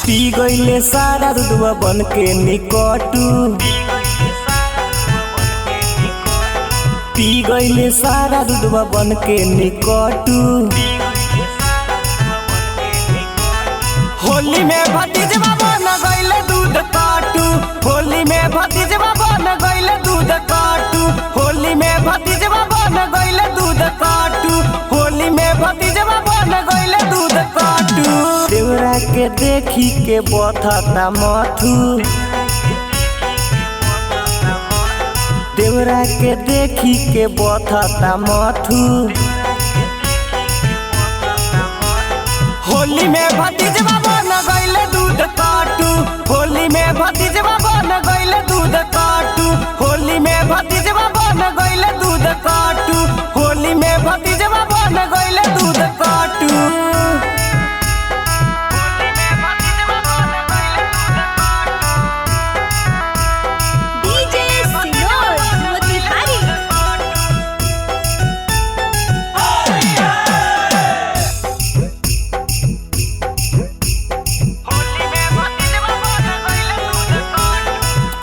पी गईले सारा दूधवा बन के निकटू, पी गईले सारा दूधवा बन के निकटू। होली में भतीजवा बन गईले दूध काटू, होली में भतीजवा बन गईले दूध काटू, होली में भतीजवा बन गईले दूध काटू, होली में भतीजवा बन गईले दूध काटू। देवरा के देखी के बथता मथू, देवरा के देखी के बथता मथू। होली में भतीजवा बन गईले दूध काटू, होली में भतीजवा बन गईले दूध काटू, होली में भतीजवा बन गईले दूध काटू, होली में भतीजवा बन गईले दूध काटू।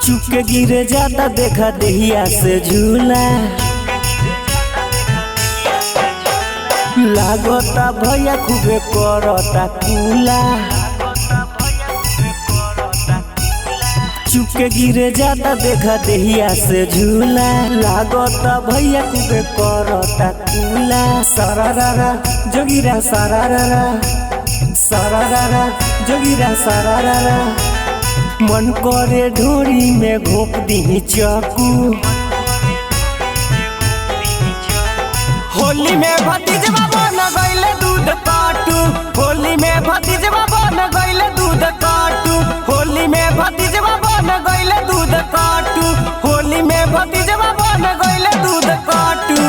चुपके गिरे जाता देखा देहिया से झूला, लागता भैया खूबे करता कूला। चुपके गिरे जाता देखा देहिया से झूला, लागता भैया खूबे करता कूला। सरारा जोगिरा सरारा, सरारा जोगिरा सरारा। मन करे ढोरी में घोप दी चाकू। होली में भतीजवा बन गईले दूध काटू, होली में भतीजवा बन गईले दूध काटू, होली में भतीजवा बन गईले दूध काटू, होली में भतीजवा बन गईले दूध काटू।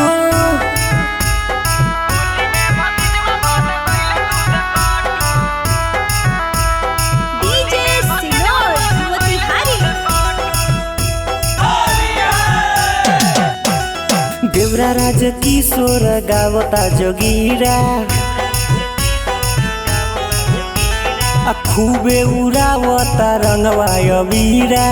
देवरा राज किशोर गावता जोगीरा, खूबे उड़ावता रंगवा अबीरा।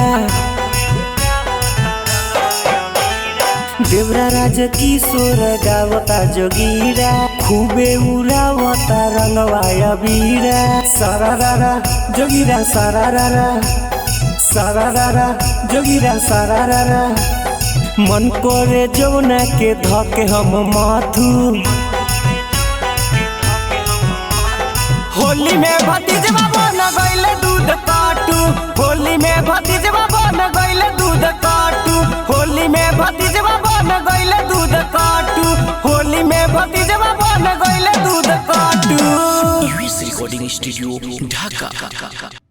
देवरा राज किशोर गावता जोगीरा, खूबे उड़ावता रंगवा अबीरा। सरारा जोगीरा सरारा, सरारा जोगीरा सरारा। मन करे जौना के धके हम माथू। होली में भतीजवा बन गईले दूध काटू, होली में भतीजवा बन गईले दूध काटू, होली में भतीजवा बन गईले दूध काटू, होली में भतीजवा बन गईले दूध काटू। रिकॉर्डिंग स्टूडियो ढाका।